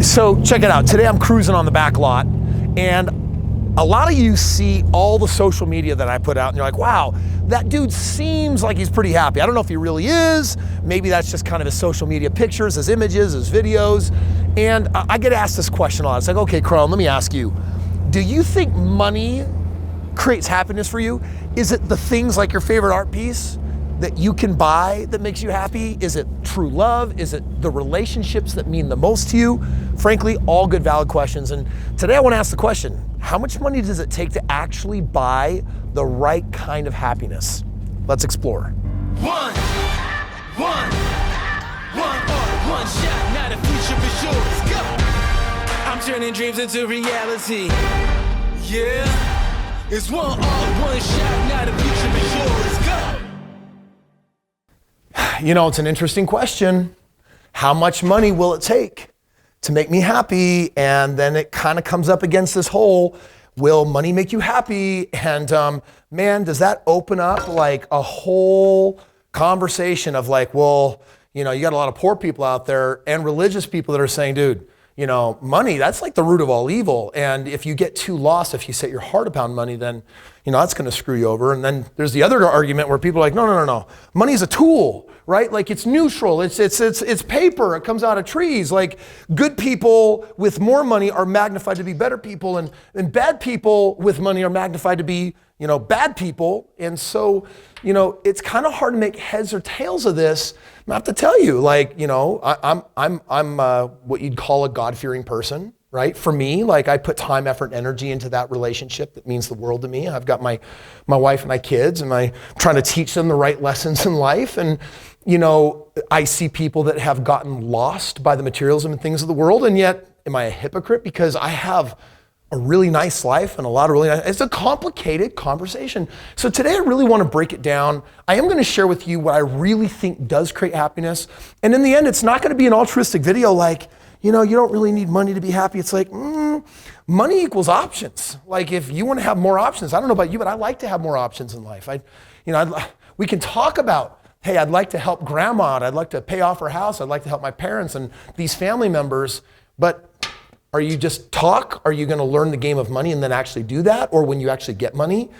So check it out. Today I'm cruising on the back lot, and a lot of you see all the social media that I put out, and you're like, wow, that dude seems like he's pretty happy. I don't know if he really is. Maybe that's just kind of his social media pictures, his images, his videos. And I get asked this question a lot. It's like, okay, Krohn, let me ask you, do you think money creates happiness for you? Is it the things like your favorite art piece that you can buy that makes you happy? Is it true love? Is it the relationships that mean the most to you? Frankly, all good, valid questions. And today I want to ask the question, how much money does it take to actually buy the right kind of happiness? Let's explore. One shot, now the future is yours. Go! I'm turning dreams into reality. Yeah, it's one shot, now the future is yours. Go! You know, it's an interesting question. How much money will it take to make me happy? And then it kind of comes up against this whole, will money make you happy? And man, does that open up like a whole conversation of like, well, you know, you got a lot of poor people out there and religious people that are saying, dude, you know, money, that's like the root of all evil. And if you get too lost, if you set your heart upon money, then, you know, that's going to screw you over. And then there's the other argument where people are like, no. Money is a tool, right? Like it's neutral. It's paper. It comes out of trees. Like good people with more money are magnified to be better people, and bad people with money are magnified to be, you know, bad people. And so, you know, it's kind of hard to make heads or tails of this. I have to tell you, like, you know, I'm what you'd call a God-fearing person, right? For me, like I put time, effort, and energy into that relationship that means the world to me. I've got my wife and my kids, and I'm trying to teach them the right lessons in life. And, you know, I see people that have gotten lost by the materialism and things of the world, and yet, am I a hypocrite because I have a really nice life and a lot of really nice, it's a complicated conversation. So today I really want to break it down. I am going to share with you what I really think does create happiness. And in the end, it's not going to be an altruistic video like, you know, you don't really need money to be happy. It's like, money equals options. Like if you want to have more options, I don't know about you, but I like to have more options in life. We can talk about, hey, I'd like to help grandma. I'd like to pay off her house. I'd like to help my parents and these family members, but are you just talk? Are you going to learn the game of money and then actually do that? Or when you actually get money,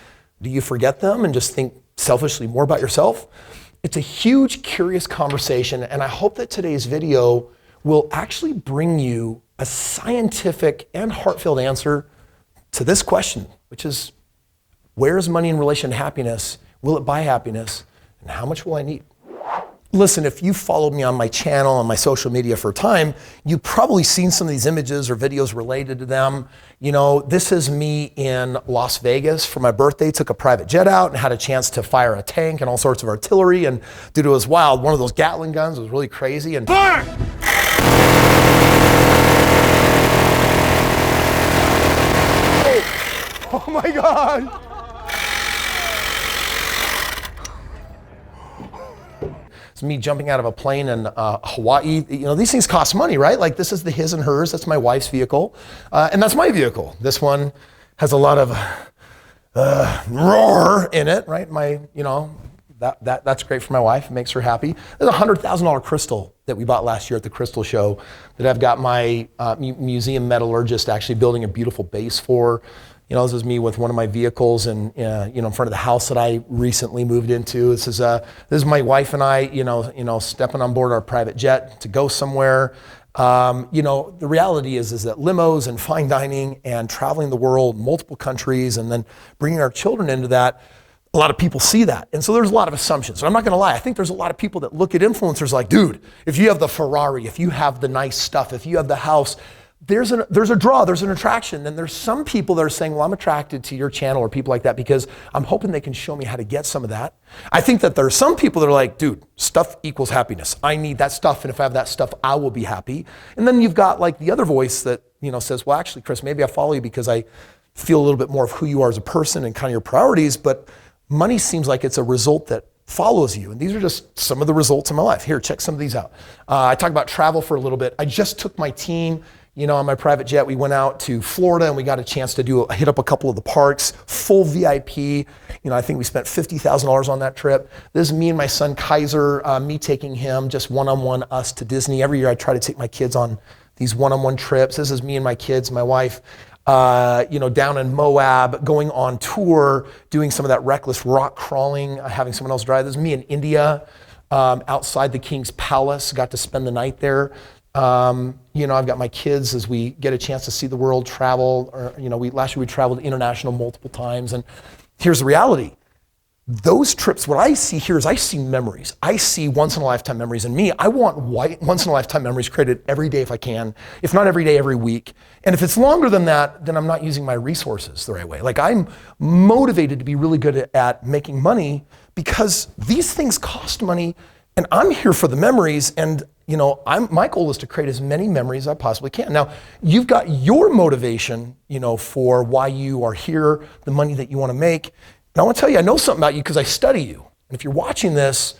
do you forget them and just think selfishly more about yourself? It's a huge, curious conversation, and I hope that today's video will actually bring you a scientific and heartfelt answer to this question, which is, where is money in relation to happiness? Will it buy happiness? And how much will I need? Listen, if you followed me on my channel, on my social media for a time, you've probably seen some of these images or videos related to them. You know, this is me in Las Vegas for my birthday, took a private jet out and had a chance to fire a tank and all sorts of artillery. And dude, it was wild. One of those Gatling guns was really crazy. And fire! Oh my God. It's me jumping out of a plane in Hawaii. You know, these things cost money, right? Like this is the his and hers. That's my wife's vehicle. And that's my vehicle. This one has a lot of roar in it, right? That's great for my wife. It makes her happy. There's a $100,000 crystal that we bought last year at the crystal show that I've got my museum metallurgist actually building a beautiful base for. You know, this is me with one of my vehicles and, in front of the house that I recently moved into. This is my wife and I, stepping on board our private jet to go somewhere. The reality is that limos and fine dining and traveling the world, multiple countries, and then bringing our children into that, a lot of people see that. And so there's a lot of assumptions. And I'm not going to lie. I think there's a lot of people that look at influencers like, dude, if you have the Ferrari, if you have the nice stuff, if you have the house, there's a draw, there's an attraction. And there's some people that are saying, well, I'm attracted to your channel or people like that because I'm hoping they can show me how to get some of that. I think that there are some people that are like, dude, stuff equals happiness. I need that stuff. And if I have that stuff, I will be happy. And then you've got like the other voice that, says, well, actually, Kris, maybe I follow you because I feel a little bit more of who you are as a person and kind of your priorities. But money seems like it's a result that follows you. And these are just some of the results in my life. Here, check some of these out. I talked about travel for a little bit. I just took my team, on my private jet. We went out to Florida and we got a chance to hit up a couple of the parks, full VIP. I think we spent $50,000 on that trip. This is me and my son Kaiser, me taking him just one-on-one us to Disney. Every year I try to take my kids on these one-on-one trips. This is me and my kids, my wife, down in Moab, going on tour, doing some of that reckless rock crawling, having someone else drive. This is me in India, outside the king's palace, got to spend the night there. I've got my kids as we get a chance to see the world, travel. Last year we traveled international multiple times. And here's the reality. Those trips, what I see here is I see memories. I see once-in-a-lifetime memories in me. I want once-in-a-lifetime memories created every day if I can, if not every day, every week. And if it's longer than that, then I'm not using my resources the right way. Like, I'm motivated to be really good at making money because these things cost money, and I'm here for the memories. And my goal is to create as many memories as I possibly can. Now, you've got your motivation, for why you are here, the money that you want to make. And I want to tell you, I know something about you because I study you. And if you're watching this,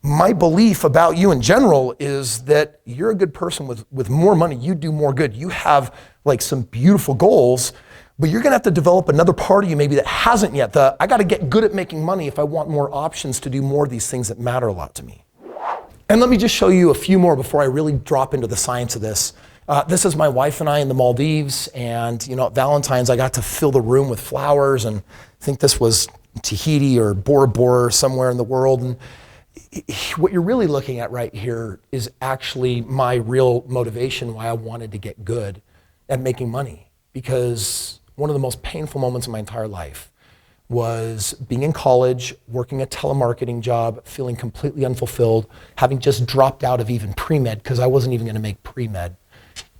my belief about you in general is that you're a good person with more money. You do more good. You have like some beautiful goals, but you're going to have to develop another part of you maybe that hasn't yet. I got to get good at making money if I want more options to do more of these things that matter a lot to me. And let me just show you a few more before I really drop into the science of this. This is my wife and I in the Maldives, and at Valentine's I got to fill the room with flowers, and I think this was Tahiti or Bora Bora, somewhere in the world. And what you're really looking at right here is actually my real motivation why I wanted to get good at making money. Because one of the most painful moments of my entire life was being in college, working a telemarketing job, feeling completely unfulfilled, having just dropped out of even pre-med because I wasn't even going to make pre-med,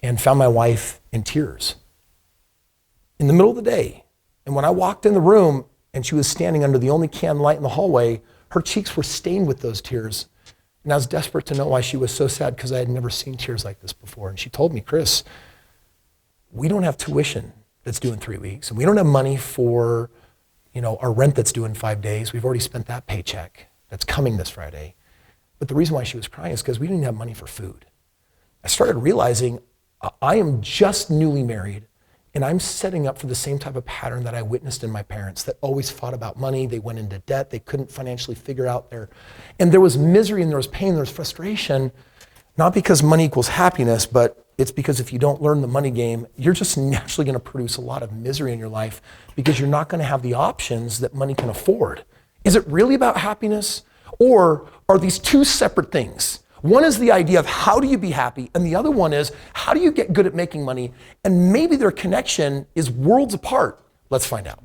and found my wife in tears in the middle of the day. And when I walked in the room and she was standing under the only can light in the hallway, her cheeks were stained with those tears. And I was desperate to know why she was so sad because I had never seen tears like this before. And she told me, Kris, we don't have tuition that's due in 3 weeks, and we don't have money for our rent that's due in 5 days. We've already spent that paycheck that's coming this Friday. But the reason why she was crying is because we didn't have money for food. I started realizing I am just newly married, and I'm setting up for the same type of pattern that I witnessed in my parents that always fought about money. They went into debt. They couldn't financially figure out and there was misery and there was pain, there was frustration, not because money equals happiness, but it's because if you don't learn the money game, you're just naturally going to produce a lot of misery in your life because you're not going to have the options that money can afford. Is it really about happiness? Or are these two separate things? One is the idea of how do you be happy, and the other one is how do you get good at making money, and maybe their connection is worlds apart. Let's find out.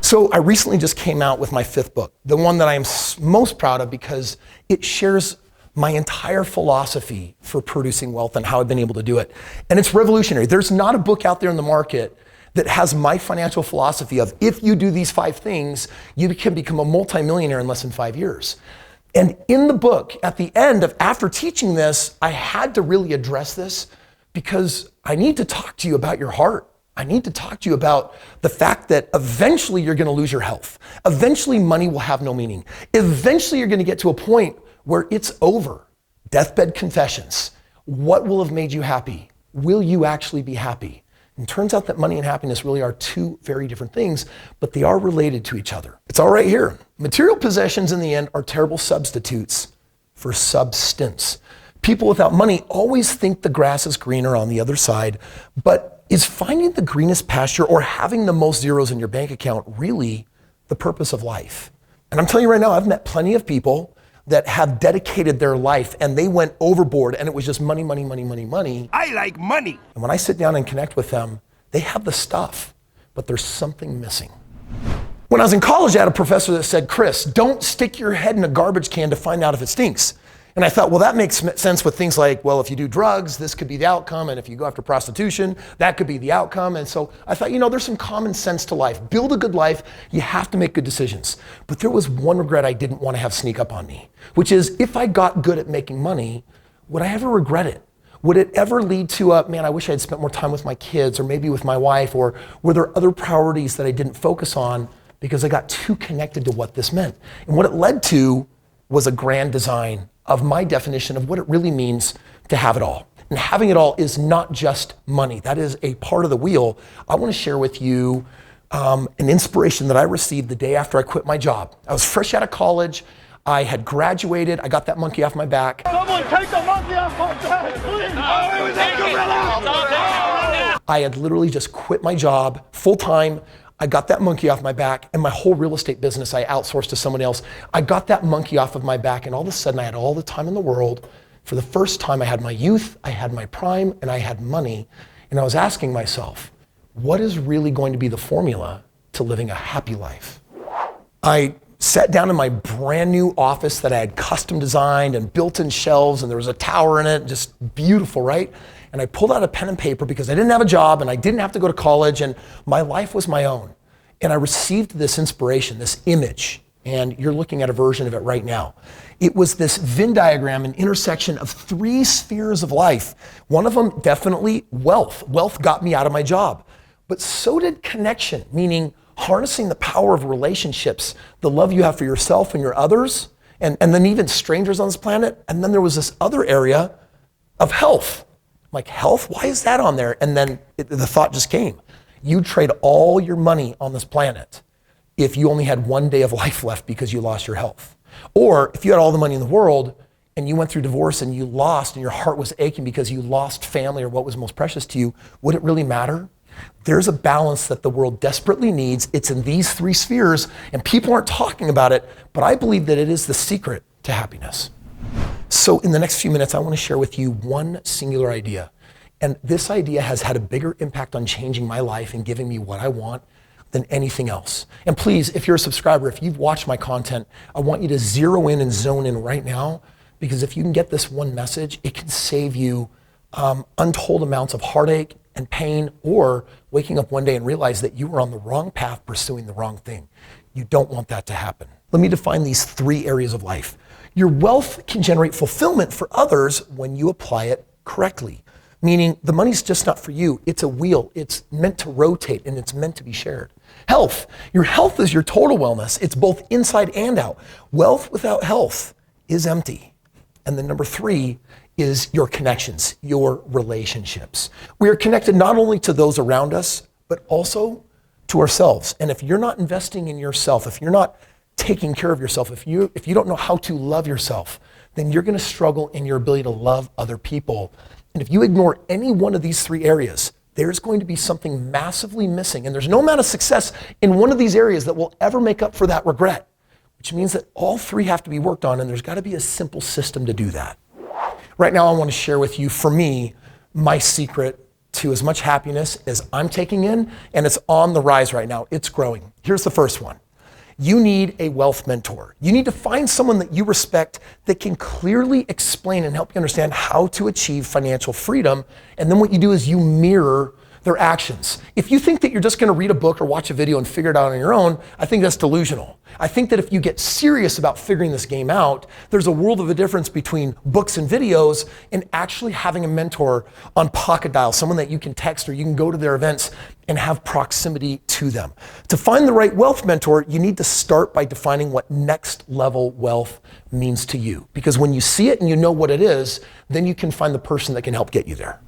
So I recently just came out with my 5th book, the one that I am most proud of because it shares my entire philosophy for producing wealth and how I've been able to do it. And it's revolutionary. There's not a book out there in the market that has my financial philosophy of if you do these 5 things, you can become a multimillionaire in less than 5 years. And in the book, at the end after teaching this, I had to really address this because I need to talk to you about your heart. I need to talk to you about the fact that eventually you're going to lose your health. Eventually money will have no meaning. Eventually you're going to get to a point where it's over. Deathbed confessions. What will have made you happy? Will you actually be happy? And it turns out that money and happiness really are two very different things, but they are related to each other. It's all right here. Material possessions in the end are terrible substitutes for substance. People without money always think the grass is greener on the other side, but is finding the greenest pasture or having the most zeros in your bank account really the purpose of life? And I'm telling you right now, I've met plenty of people that have dedicated their life and they went overboard and it was just money, money, money, money, money. I like money. And when I sit down and connect with them, they have the stuff, but there's something missing. When I was in college, I had a professor that said, Kris, don't stick your head in a garbage can to find out if it stinks. And I thought, well, that makes sense with things like, well, if you do drugs, this could be the outcome. And if you go after prostitution, that could be the outcome. And so I thought, there's some common sense to life. Build a good life. You have to make good decisions. But there was one regret I didn't want to have sneak up on me, which is if I got good at making money, would I ever regret it? Would it ever lead to man, I wish I had spent more time with my kids or maybe with my wife, or were there other priorities that I didn't focus on because I got too connected to what this meant? And what it led to was a grand design of my definition of what it really means to have it all. And having it all is not just money. That is a part of the wheel. I want to share with you an inspiration that I received the day after I quit my job. I was fresh out of college. I had graduated. I got that monkey off my back. Someone take the monkey off my back, please. Oh, it was a gorilla. I had literally just quit my job full time. I got that monkey off my back, and my whole real estate business I outsourced to someone else. I got that monkey off of my back, and all of a sudden I had all the time in the world. For the first time, I had my youth, I had my prime, and I had money. And I was asking myself, what is really going to be the formula to living a happy life? I sat down in my brand new office that I had custom designed and built-in shelves, and there was a tower in it, just beautiful, right? And I pulled out a pen and paper because I didn't have a job and I didn't have to go to college, and my life was my own. And I received this inspiration, this image, and you're looking at a version of it right now. It was this Venn diagram, an intersection of 3 spheres of life. One of them, definitely wealth. Wealth got me out of my job. But so did connection, meaning harnessing the power of relationships, the love you have for yourself and your others, and then even strangers on this planet. And then there was this other area of health. I'm like, health? Why is that on there? And then the thought just came. You trade all your money on this planet if you only had 1 day of life left because you lost your health. Or if you had all the money in the world and you went through divorce and you lost and your heart was aching because you lost family or what was most precious to you, would it really matter? There's a balance that the world desperately needs. It's in these 3 spheres, and people aren't talking about it, but I believe that it is the secret to happiness. So in the next few minutes, I want to share with you one singular idea. And this idea has had a bigger impact on changing my life and giving me what I want than anything else. And please, if you're a subscriber, if you've watched my content, I want you to zero in and zone in right now, because if you can get this one message, it can save you untold amounts of heartache and pain, or waking up one day and realize that you were on the wrong path pursuing the wrong thing. You don't want that to happen. Let me define these 3 areas of life. Your wealth can generate fulfillment for others when you apply it correctly. Meaning the money's just not for you. It's a wheel. It's meant to rotate and it's meant to be shared. Health. Your health is your total wellness. It's both inside and out. Wealth without health is empty. And then number 3 is your connections, your relationships. We are connected not only to those around us, but also to ourselves. And if you're not investing in yourself, if you're not taking care of yourself, if you don't know how to love yourself, then you're gonna struggle in your ability to love other people. And if you ignore any one of these 3 areas, there's going to be something massively missing. And there's no amount of success in one of these areas that will ever make up for that regret, which means that all 3 have to be worked on, and there's gotta be a simple system to do that. Right now, I want to share with you, for me, my secret to as much happiness as I'm taking in, and it's on the rise right now. It's growing. Here's the first one. You need a wealth mentor. You need to find someone that you respect that can clearly explain and help you understand how to achieve financial freedom. And then what you do is you mirror their actions. If you think that you're just going to read a book or watch a video and figure it out on your own, I think that's delusional. I think that if you get serious about figuring this game out, there's a world of a difference between books and videos and actually having a mentor on pocket dial, someone that you can text or you can go to their events and have proximity to them. To find the right wealth mentor, you need to start by defining what next level wealth means to you. Because when you see it and you know what it is, then you can find the person that can help get you there.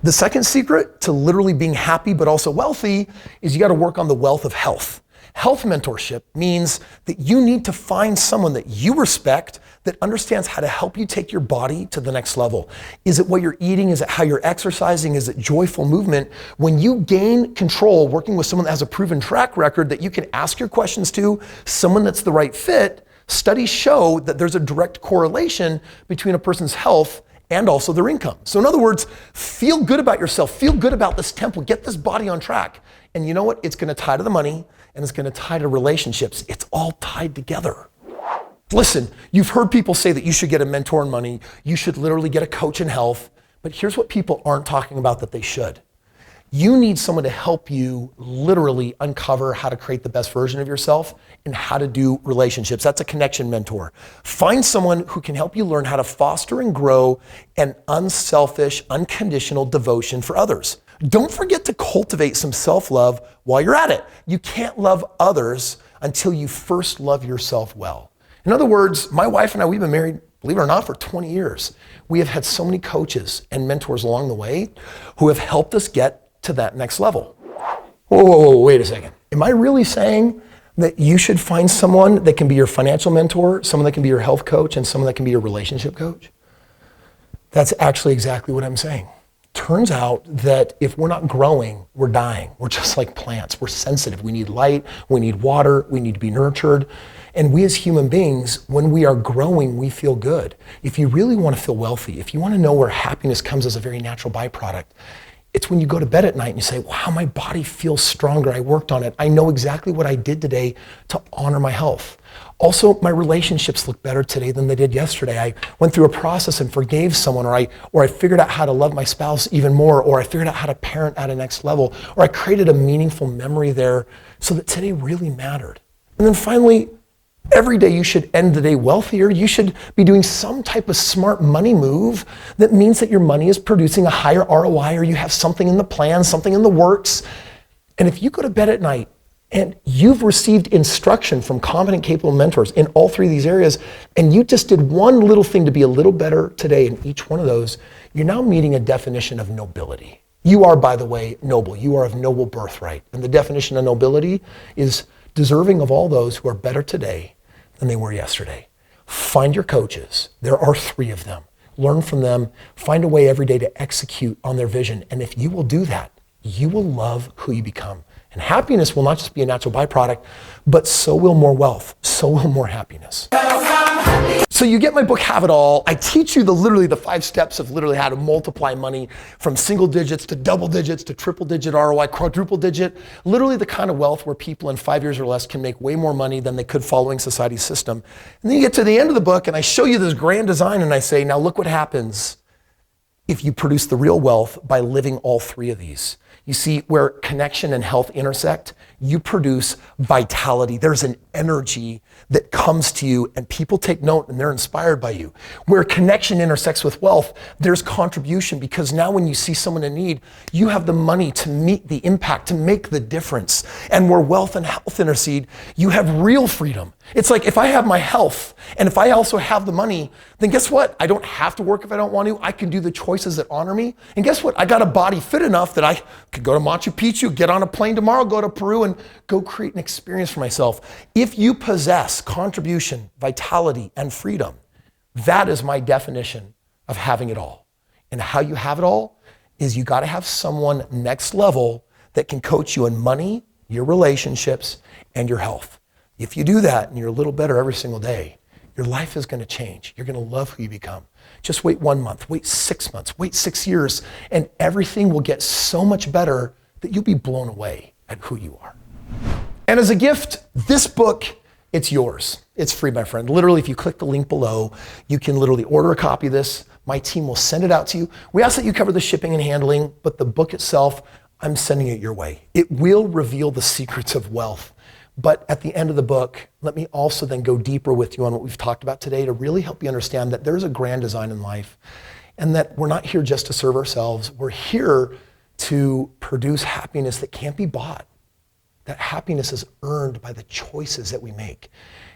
The second secret to literally being happy but also wealthy is you got to work on the wealth of health. Health mentorship means that you need to find someone that you respect that understands how to help you take your body to the next level. Is it what you're eating? Is it how you're exercising? Is it joyful movement? When you gain control working with someone that has a proven track record that you can ask your questions to, someone that's the right fit, studies show that there's a direct correlation between a person's health and also their income. So in other words, feel good about yourself, feel good about this temple, get this body on track. And you know what? It's gonna tie to the money and it's gonna tie to relationships. It's all tied together. Listen, you've heard people say that you should get a mentor in money, you should literally get a coach in health, but here's what people aren't talking about that they should. You need someone to help you literally uncover how to create the best version of yourself and how to do relationships. That's a connection mentor. Find someone who can help you learn how to foster and grow an unselfish, unconditional devotion for others. Don't forget to cultivate some self-love while you're at it. You can't love others until you first love yourself well. In other words, my wife and I, we've been married, believe it or not, for 20 years. We have had so many coaches and mentors along the way who have helped us get to that next level. Whoa, wait a second. Am I really saying that you should find someone that can be your financial mentor, someone that can be your health coach, and someone that can be your relationship coach? That's actually exactly what I'm saying. Turns out that if we're not growing, we're dying. We're just like plants. We're sensitive. We need light, we need water, we need to be nurtured. And we as human beings, when we are growing, we feel good. If you really want to feel wealthy, if you want to know where happiness comes as a very natural byproduct, it's when you go to bed at night and you say, wow, my body feels stronger. I worked on it. I know exactly what I did today to honor my health. Also, my relationships look better today than they did yesterday. I went through a process and forgave someone, or I figured out how to love my spouse even more, or I figured out how to parent at a next level, or I created a meaningful memory there so that today really mattered. And then finally, every day you should end the day wealthier. You should be doing some type of smart money move that means that your money is producing a higher ROI, or you have something in the plan, something in the works. And if you go to bed at night and you've received instruction from competent, capable mentors in all three of these areas, and you just did one little thing to be a little better today in each one of those, you're now meeting a definition of nobility. You are, by the way, noble. You are of noble birthright. And the definition of nobility is deserving of all those who are better today than they were yesterday. Find your coaches. There are 3 of them. Learn from them. Find a way every day to execute on their vision. And if you will do that, you will love who you become. And happiness will not just be a natural byproduct, but so will more wealth, so will more happiness. So you get my book, Have It All. I teach you literally the 5 steps of literally how to multiply money from single digits to double digits to triple digit ROI, quadruple digit, literally the kind of wealth where people in 5 years or less can make way more money than they could following society's system. And then you get to the end of the book and I show you this grand design and I say, now look what happens if you produce the real wealth by living all 3 of these. You see, where connection and health intersect, you produce vitality. There's an energy that comes to you and people take note and they're inspired by you. Where connection intersects with wealth, there's contribution, because now when you see someone in need, you have the money to meet the impact, to make the difference. And where wealth and health intercede, you have real freedom. It's like if I have my health and if I also have the money, then guess what? I don't have to work if I don't want to. I can do the choices that honor me. And guess what? I got a body fit enough that I could go to Machu Picchu, get on a plane tomorrow, go to Peru and go create an experience for myself. If you possess contribution, vitality, and freedom, that is my definition of having it all. And how you have it all is you got to have someone next level that can coach you in money, your relationships, and your health. If you do that and you're a little better every single day, your life is going to change. You're going to love who you become. Just wait 1 month, wait 6 months, wait 6 years, and everything will get so much better that you'll be blown away at who you are. And as a gift, this book, it's yours. It's free, my friend. Literally, if you click the link below, you can literally order a copy of this. My team will send it out to you. We ask that you cover the shipping and handling, but the book itself, I'm sending it your way. It will reveal the secrets of wealth. But at the end of the book, let me also then go deeper with you on what we've talked about today to really help you understand that there's a grand design in life and that we're not here just to serve ourselves. We're here to produce happiness that can't be bought. That happiness is earned by the choices that we make.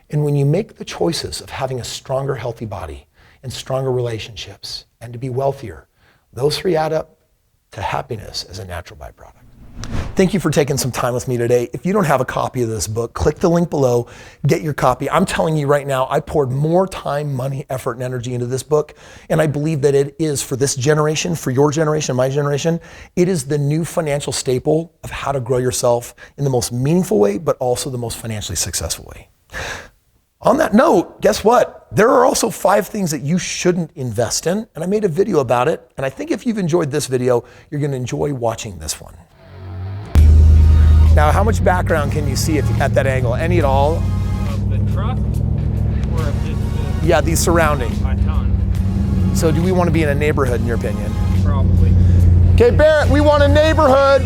And when you make the choices of having a stronger, healthy body and stronger relationships and to be wealthier, those 3 add up to happiness as a natural byproduct. Thank you for taking some time with me today. If you don't have a copy of this book, click the link below, get your copy. I'm telling you right now, I poured more time, money, effort, and energy into this book, and I believe that it is for this generation, for your generation, my generation, it is the new financial staple of how to grow yourself in the most meaningful way, but also the most financially successful way. On that note, guess what? There are also 5 things that you shouldn't invest in, and I made a video about it, and I think if you've enjoyed this video, you're gonna enjoy watching this one. Now, how much background can you see at that angle? Any at all? Of the truck or of just the... Yeah, these surrounding. A ton. So do we want to be in a neighborhood in your opinion? Probably. Okay, Barrett, we want a neighborhood.